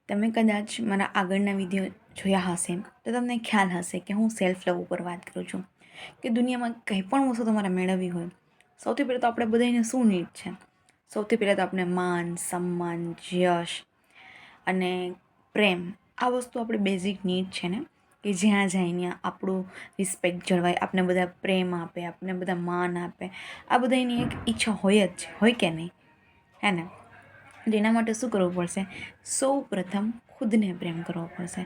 તમે કદાચ મારા આગળના વિડીયો જોયા હશે તો તમને ખ્યાલ હશે કે હું સેલ્ફ લવ ઉપર વાત કરું છું કે દુનિયામાં કંઈ પણ વસ્તુ તમારે મેળવવી હોય સૌથી પહેલાં તો આપણે બધાને શું નીડ છે. સૌથી પહેલાં તો આપણે માન, સન્માન, યશ અને પ્રેમ, આ વસ્તુ આપણી બેઝિક નીડ છે ને, કે જ્યાં જાય ત્યાં આપણું રિસ્પેક્ટ જળવાય, આપણે બધા પ્રેમ આપે, આપણે બધા માન આપે. આ બધાની એક ઈચ્છા હોય જ છે, હોય કે નહીં, હે ને? એના માટે શું કરવું પડશે? સૌ પ્રથમ ખુદને પ્રેમ કરવો પડશે,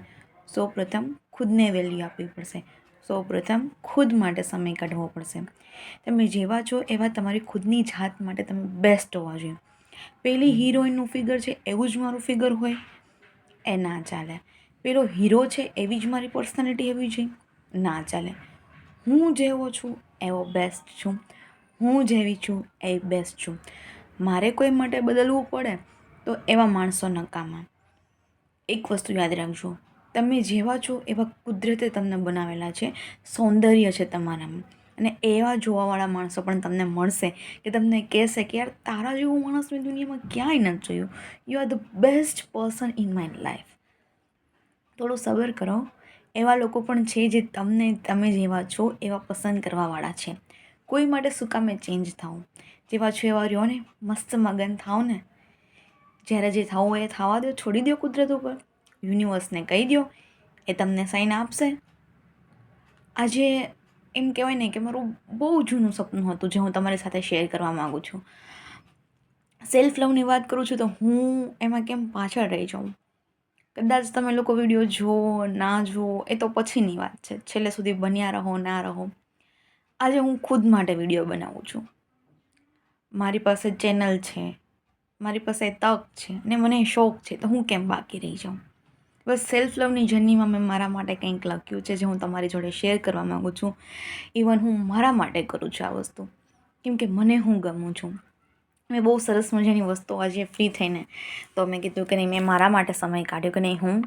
સૌ પ્રથમ ખુદને વેલ્યુ આપવી પડશે, સૌ પ્રથમ ખુદ માટે સમય કાઢવો પડશે. તમે જેવા છો એવા તમારી ખુદની જાત માટે તમે બેસ્ટ હોવા જોઈએ. પેલી હિરોઈનનું ફિગર છે એવું જ મારું ફિગર હોય એ ના ચાલે. પેલો હીરો છે એવી જ મારી પર્સનાલિટી હોવી જોઈએ, ના ચાલે. હું જેવો છું એવો બેસ્ટ છું, હું જેવી છું એ બેસ્ટ છું. મારે કોઈ માટે બદલવું પડે તો એવા માણસો નકામા. એક વસ્તુ યાદ રાખજો, તમે જેવા છો એવા કુદરતે તમને બનાવેલા છે, સૌંદર્ય છે તમારામાં. અને એવા જોવાવાળા માણસો પણ તમને મળશે કે તમને કહેશે કે યાર તારા જેવું માણસ મેં દુનિયામાં ક્યાંય નથી જોયું. You are the best person in my life. થોડું સબર કરો. એવા લોકો પણ છે જે તમને તમે જેવા છો એવા પસંદ કરવાવાળા છે. કોઈ માટે શું કામે ચેન્જ થાવું? જેવા છો એવા રહ્યો ને, મસ્ત મગન થાવ ને. જ્યારે જે થવું હોય એ થવા દો, છોડી દો કુદરત ઉપર. યુનિવર્સને કહી દો, એ તમને સાઈન આપશે. આજે એમ કહેવાય ને કે મારું બહુ જૂનું સપનું હતું જે હું તમારી સાથે શેર કરવા માગું છું. સેલ્ફ લવની વાત કરું છું તો હું એમાં કેમ પાછળ રહી જાઉં. કદાચ તમે લોકો વિડીયો જુઓ ના જુઓ એ તો પછીની વાત છે, છેલ્લે સુધી બન્યા રહો ના રહો. આજે હું ખુદ માટે વિડીયો બનાવું છું. મારી પાસે ચેનલ છે, મારી પાસે તક છે અને મને શોખ છે, તો હું કેમ બાકી રહી જાઉં? બસ સેલ્ફ લવની જર્નીમાં મેં મારા માટે કંઈક લખ્યું છે જે હું તમારી જોડે શેર કરવા માગું છું. ઇવન હું મારા માટે કરું છું આ વસ્તુ, કેમ કે મને હું ગમું છું. મેં બહુ સરસ મજાની વસ્તુ આજે ફ્રી થઈને તો મેં કીધું કે નહીં, મેં મારા માટે સમય કાઢ્યો કે નહીં હું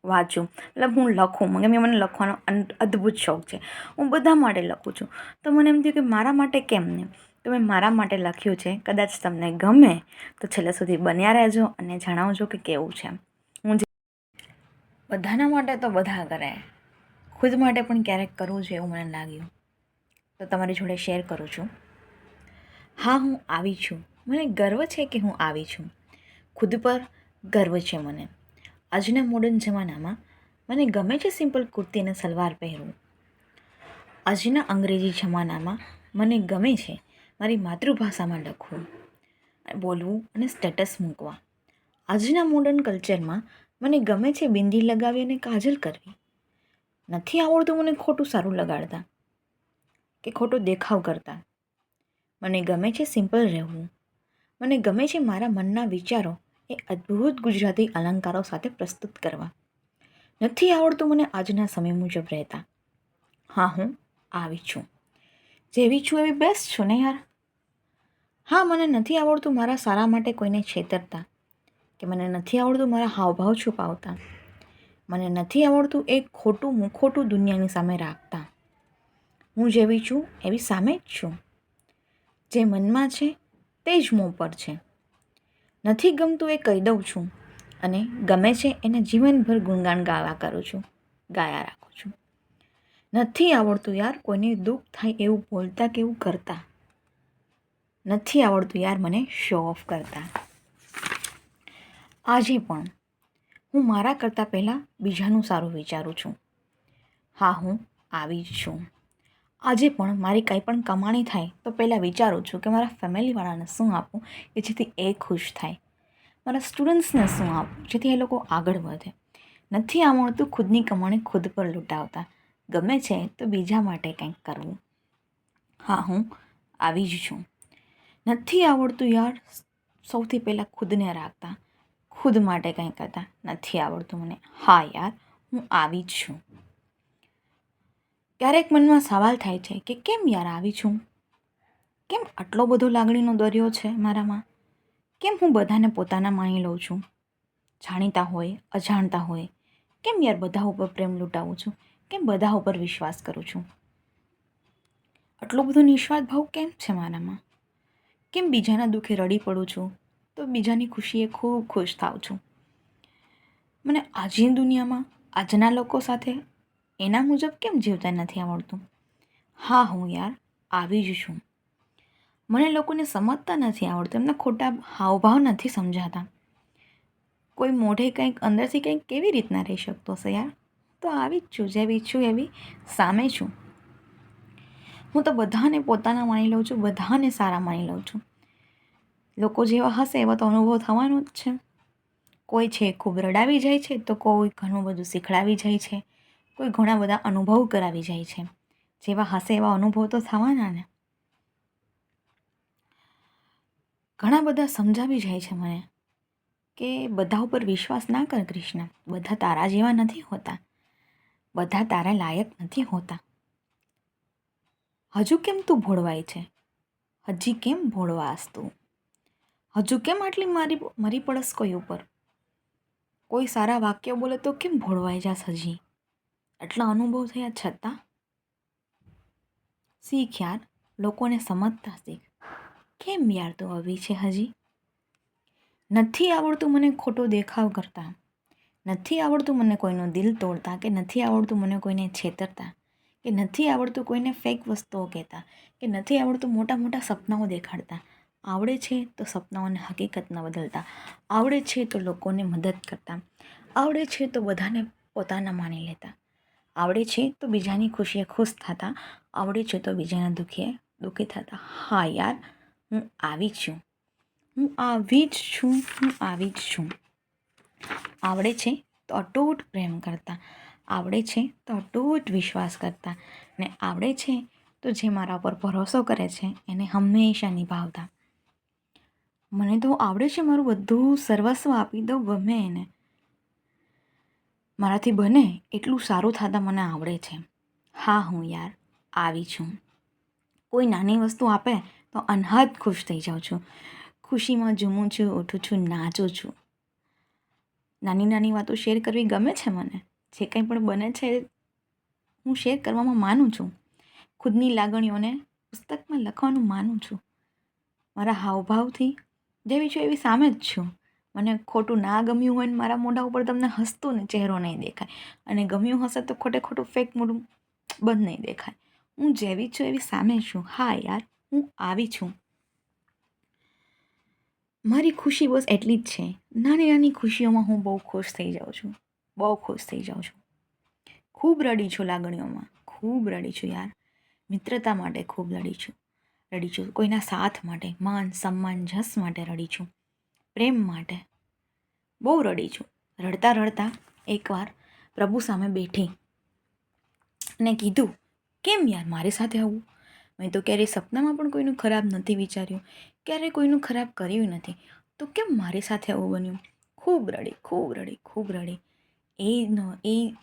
વાંચું, મતલબ હું લખું. મને લખવાનો અદ્ભુત શોખ છે, હું બધા માટે લખું છું. તો મને એમ થયું કે મારા માટે કેમ નહીં, તો મેં મારા માટે લખ્યું છે. કદાચ તમને ગમે તો છેલ્લે સુધી બન્યા રહેજો અને જણાવજો કે કેવું છે. હું જે બધાના માટે તો બધા કરે, ખુદ માટે પણ ક્યારેક કરવું છે એવું મને લાગ્યું તો તમારી જોડે શેર કરું છું. હા, હું આવી છું. મને ગર્વ છે કે હું આવી છું. ખુદ પર ગર્વ છે મને. આજના મોડર્ન જમાનામાં મને ગમે છે સિમ્પલ કુર્તી અને સલવાર પહેરવું. આજના અંગ્રેજી જમાનામાં મને ગમે છે મારી માતૃભાષામાં લખવું, બોલવું અને સ્ટેટસ મૂકવા. આજના મોડર્ન કલ્ચરમાં મને ગમે છે બિંદી લગાવી અને કાજલ કરવી. નથી આવડતું મને ખોટું સારું લગાડતા કે ખોટો દેખાવ કરતા. મને ગમે છે સિમ્પલ રહેવું. મને ગમે છે મારા મનના વિચારો એ અદ્ભુત ગુજરાતી અલંકારો સાથે પ્રસ્તુત કરવા. નથી આવડતું મને આજના સમય મુજબ રહેતા. હા, હું આવી છું. જેવી છું એવી બેસ્ટ છું ને યાર. હા, મને નથી આવડતું મારા સારા માટે કોઈને છેતરતા, કે મને નથી આવડતું મારા હાવભાવ છુપાવતા. મને નથી આવડતું એક ખોટું મુખોટું દુનિયાની સામે રાખતા. હું જેવી છું એવી સામે જ છું. જે મનમાં છે તે જ મોં પર છે. નથી ગમતું એ કહી દઉં છું અને ગમે છે એને જીવનભર ગુણગાન ગાયા રાખું છું. નથી આવડતું યાર કોઈને દુઃખ થાય એવું બોલતા કે એવું કરતા. નથી આવડતું યાર મને શો ઓફ કરતા. આજે પણ હું મારા કરતાં પહેલાં બીજાનું સારું વિચારું છું. હા, હું આવી જ છું. આજે પણ મારી કંઈ પણ કમાણી થાય તો પહેલાં વિચારું છું કે મારા ફેમિલીવાળાને શું આપું કે જેથી એ ખુશ થાય, મારા સ્ટુડન્ટ્સને શું આપું જેથી એ લોકો આગળ વધે. નથી આવડતું ખુદની કમાણી ખુદ પર લૂંટાવતા. ગમે છે તો બીજા માટે કંઈક કરવું. હા, હું આવી જ છું. નથી આવડતું યાર સૌથી પહેલાં ખુદને રાખતા, ખુદ માટે કંઈ કરતા. નથી આવડતું મને. હા યાર, હું આવી જ છું. ક્યારેક મનમાં સવાલ થાય છે કે કેમ યાર આવી છું? કેમ આટલો બધો લાગણીનો દરિયો છે મારામાં? કેમ હું બધાને પોતાના માની લઉં છું? જાણીતા હોય અજાણતા હોય, કેમ યાર બધા ઉપર પ્રેમ લૂંટાવું છું? કેમ બધા ઉપર વિશ્વાસ કરું છું? આટલો બધો નિસ્વાર્થ ભાવ કેમ છે મારામાં? કેમ બીજાના દુઃખે રડી પડું છું તો બીજાની ખુશીએ ખૂબ ખુશ થાઉં છું? મને આજની દુનિયામાં આજના લોકો સાથે એના મુજબ કેમ જીવતા નથી આવડતું? હા, હું યાર આવી જ છું. મને લોકોને સમજતા નથી આવડતું, એમના ખોટા હાવભાવ નથી સમજાતા. કોઈ મોઢે કંઈક અંદરથી કંઈક કેવી રીતના રહી શકતો હશે યાર? તો આવી જ છું, જેવી છું એવી સામે છું. હું તો બધાને પોતાના માની લઉં છું, બધાને સારા માની લઉં છું. લોકો જેવા હશે એવા તો અનુભવ થવાનો જ છે. કોઈ છે ખૂબ રડાવી જાય છે, તો કોઈ ઘણું બધું શીખડાવી જાય છે, કોઈ ઘણા બધા અનુભવ કરાવી જાય છે. જેવા હશે એવા અનુભવ તો થવાના ને. ઘણા બધા સમજાવી જાય છે મને કે બધા ઉપર વિશ્વાસ ના કર કૃષ્ણ, બધા તારા જેવા નથી હોતા, બધા તારા લાયક નથી હોતા. હજુ કેમ તું ભોળવાય છે? હજી કેમ ભોળવાસ તું? હજુ કેમ આટલી મરી પડસ કોઈ ઉપર? કોઈ સારા વાક્ય બોલે તો કેમ ભોળવાઈ જાસ હજી? આટલા અનુભવ થયા છતાં? શીખ યાર, લોકોને સમજતા શીખ. કેમ યાર તું આવી છે હજી? નથી આવડતું મને ખોટો દેખાવ કરતા, નથી આવડતું મને કોઈનું દિલ તોડતા, કે નથી આવડતું મને કોઈને છેતરતા, કે નથી આવડતું કોઈને ફેક વસ્તુઓ કહેતા, કે નથી આવડતું મોટા મોટા સપનાઓ દેખાડતા. આવડે છે તો સપનાઓને હકીકતમાં બદલતા, આવડે છે તો લોકોને મદદ કરતા, આવડે છે તો બધાને પોતાના માની લેતા, આવડે છે તો બીજાની ખુશીએ ખુશ થતા, આવડે છે તો બીજાના દુઃખીએ દુઃખી થતા. હા યાર, હું આવી જ છું, હું આવી જ છું, હું આવી જ છું. આવડે છે તો અતૂટ પ્રેમ કરતા, આવડે છે તો અતૂટ વિશ્વાસ કરતા, ને આવડે છે તો જે મારા પર ભરોસો કરે છે એને હંમેશા નિભાવતા. મને તો આવડે છે મારું બધું સર્વસ્વ આપી દઉં ગમે એને. મારાથી બને એટલું સારું થતા મને આવડે છે. હા, હું યાર આવી છું. કોઈ નાની વસ્તુ આપે તો અનહદ ખુશ થઈ જાઉં છું, ખુશીમાં ઝૂમું છું, ઉઠું છું, નાચું છું. નાની નાની વાતો શેર કરવી ગમે છે મને. જે કંઈ પણ બને છે હું શેર કરવામાં માનું છું. ખુદની લાગણીઓને પુસ્તકમાં લખવાનું માનું છું. મારા હાવભાવથી જેવી છું એવી સામે જ છું. મને ખોટું ના ગમ્યું હોય ને મારા મોઢા ઉપર તમને હસતું ને ચહેરો નહીં દેખાય, અને ગમ્યું હશે તો ખોટે ખોટું ફેક મોઢું બંધ નહીં દેખાય. હું જેવી છું એવી સામે છું. હા યાર, હું આવી છું. મારી ખુશી બસ એટલી જ છે. નાની નાની ખુશીઓમાં હું બહુ ખુશ થઈ જાઉં છું, બહુ ખુશ થઈ જાઉં છું. ખૂબ રડી છું લાગણીઓમાં, ખૂબ રડી છું યાર. મિત્રતા માટે ખૂબ રડી છું, કોઈના સાથ માટે, માન સન્માન જસ માટે રડી છું, પ્રેમ માટે બહુ રડી છું. રડતા રડતા એકવાર પ્રભુ સામે બેઠી અને કીધું, કેમ યાર મારી સાથે આવું? મેં તો ક્યારેય સપનામાં પણ કોઈનું ખરાબ નથી વિચાર્યું, ક્યારેય કોઈનું ખરાબ કર્યું નથી, તો કેમ મારી સાથે આવું બન્યું? ખૂબ રડી, ખૂબ રડી, ખૂબ રડી.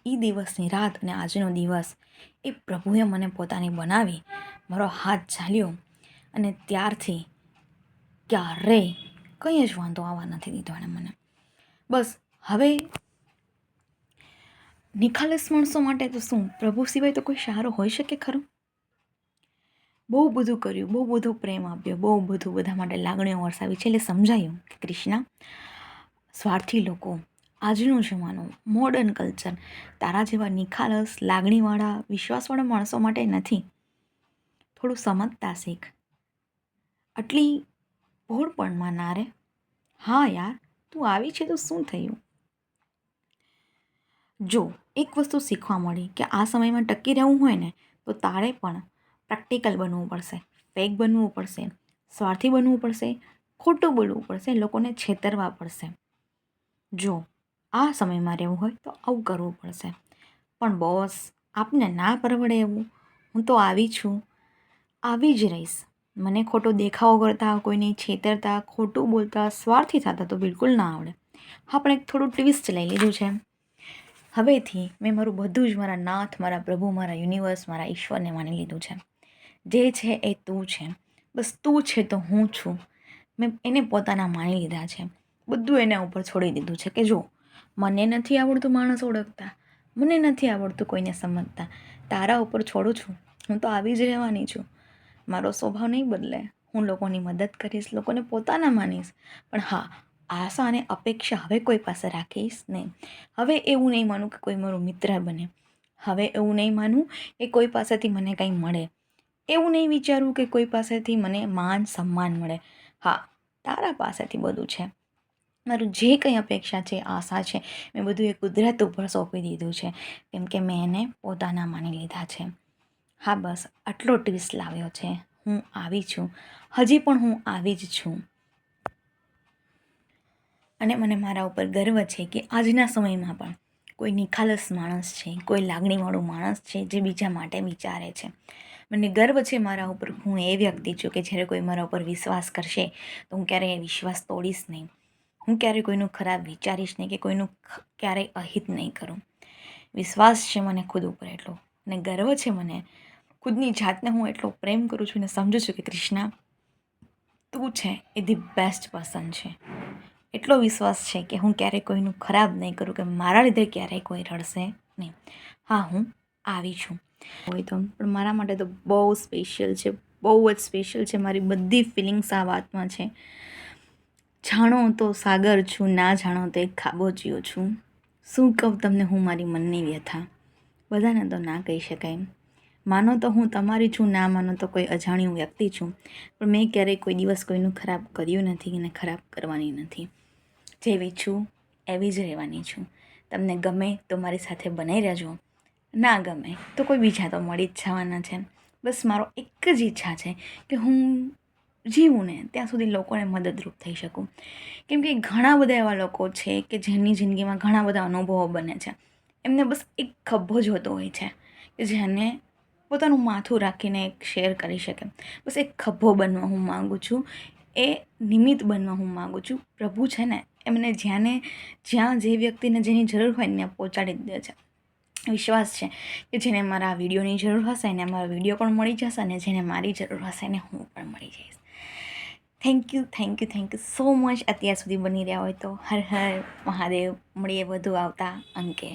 એ દિવસની રાત અને આજનો દિવસ એ પ્રભુએ મને પોતાની બનાવી, મારો હાથ ઝાલ્યો, અને ત્યારથી ક્યારેય કંઈ જ વાંધો આવવા નથી દીધો એણે મને. બસ હવે નિખાલસ માણસો માટે તો શું, પ્રભુ સિવાય તો કોઈ સારો હોઈ શકે ખરો? બહુ બધું કર્યું, બહુ બધો પ્રેમ આપ્યો, બહુ બધું બધા માટે લાગણીઓ વરસાવી છે. એટલે સમજાયું કે કૃષ્ણા, સ્વાર્થી લોકો, આજનું જમાનો, મોડર્ન કલ્ચર તારા જેવા નિખાલસ લાગણીવાળા વિશ્વાસવાળા માણસો માટે નથી. થોડું સમજતા શીખ. આટલી ભોળપણમાં ના રે. હા યાર, તું આવી છે તો શું થયું? જો એક વસ્તુ શીખવા મળી કે આ સમયમાં ટકી રહેવું હોય ને તો તારે પણ પ્રેક્ટિકલ બનવું પડશે, ફેક બનવું પડશે, સ્વાર્થી બનવું પડશે, ખોટું બોલવું પડશે, લોકોને છેતરવા પડશે. જો આ સમયમાં રહેવું હોય તો આવું કરવું પડશે. પણ બોસ, આપને ના પરવડે એવું. હું તો આવી છું, આવી જ રહીશ. મને ખોટો દેખાવો કરતા, કોઈને છેતરતા, ખોટું બોલતા, સ્વાર્થી થતા તો બિલકુલ ના આવડે. હા, પણ એક થોડું ટ્વિસ્ટ લઈ લીધું છે. હવેથી મેં મારું બધું જ મારા નાથ, મારા પ્રભુ, મારા યુનિવર્સ, મારા ઈશ્વરને માની લીધું છે. જે છે એ તું છે. બસ તું છે તો હું છું. મેં એને પોતાના માની લીધા છે. બધું એના ઉપર છોડી દીધું છે કે જો મને નથી આવડતું માણસ ઓળખતા, મને નથી આવડતું કોઈને સમજતા, તારા ઉપર છોડું છું. હું તો આવી જ રહેવાની છું. મારો સ્વભાવ નહીં બદલે. હું લોકોની મદદ કરીશ, લોકોને પોતાના માનીશ. પણ હા, આશા અને અપેક્ષા હવે કોઈ પાસે રાખીશ નહીં. હવે એવું નહીં માનું કે કોઈ મારો મિત્ર બને. હવે એવું નહીં માનું કે કોઈ પાસેથી મને કંઈ મળે. એવું નહીં વિચારવું કે કોઈ પાસેથી મને માન સન્માન મળે. હા, તારા પાસેથી બધું છે. મારું જે કંઈ અપેક્ષા છે, આશા છે, મેં બધું એ કુદરત ઉપર સોંપી દીધું છે, કેમ કે મેં એને પોતાના માની લીધા છે. હા, બસ આટલો ટ્વિસ્ટ લાવ્યો છે. હું આવી છું, હજી પણ હું આવી જ છું. અને મને મારા ઉપર ગર્વ છે કે આજના સમયમાં પણ કોઈ નિખાલસ માણસ છે, કોઈ લાગણીવાળું માણસ છે જે બીજા માટે વિચારે છે. મને ગર્વ છે મારા ઉપર. હું એ વ્યક્તિ છું કે જ્યારે કોઈ મારા ઉપર વિશ્વાસ કરશે તો હું ક્યારેય એ વિશ્વાસ તોડીશ નહીં. હું ક્યારેય કોઈનું ખરાબ વિચારીશ નહીં કે કોઈનું ક્યારેય અહિત નહીં કરું. વિશ્વાસ છે મને ખુદ ઉપર એટલો, અને ગર્વ છે મને ખુદની જાતને. હું એટલો પ્રેમ કરું છું અને સમજું છું કે કૃષ્ણા, તું છે એ ધી બેસ્ટ પર્સન છે. એટલો વિશ્વાસ છે કે હું ક્યારેય કોઈનું ખરાબ નહીં કરું, કે મારા લીધે ક્યારેય કોઈ રડશે નહીં. હા, હું આવી છું. હોય તો પણ મારા માટે તો બહુ સ્પેશિયલ છે, બહુ જ સ્પેશિયલ છે. મારી બધી ફિલિંગ્સ આ વાતમાં છે. જાણો તો સાગર છું, ના જાણો તો એક ખાબોચિયો છું. શું કહું તમને હું મારી મનની વ્યથા, બધાને તો ના કહી શકાય. માનો તો હું તમારી છું, ના માનો તો કોઈ અજાણ્યું વ્યક્તિ છું. પણ મેં ક્યારેય કોઈ દિવસ કોઈનું ખરાબ કર્યું નથી અને ખરાબ કરવાની નથી. જેવી છું એવી જ રહેવાની છું. તમને ગમે તો મારી સાથે બનાવી રહેજો, ના ગમે તો કોઈ બીજા તો મળી જ જવાના છે. બસ મારો એક જ ઈચ્છા છે કે હું જીવું ને ત્યાં સુધી લોકોને મદદરૂપ થઈ શકું. કેમ કે ઘણા બધા એવા લોકો છે કે જેની જિંદગીમાં ઘણા બધા અનુભવો બને છે. એમને બસ એક ખભો જોતો હોય છે કે જેને પોતાનું માથું રાખીને એક શેર કરી શકે. બસ એક ખભો બનવા હું માગું છું, એ નિમિત્ત બનવા હું માગું છું. પ્રભુ છે ને એમને જ્યાં જે વ્યક્તિને જેની જરૂર હોય ને પહોંચાડી જ દે છે. વિશ્વાસ છે કે જેને મારા વિડીયોની જરૂર હશે એને મારો વિડીયો પણ મળી જશે, અને જેને મારી જરૂર હશે એને હું પણ મળી જઈશ. Thank you so much. અત્યાર સુધી બની રહ્યા હોય તો હર હર મહાદેવ. મળીએ વધુ આવતા અંકે.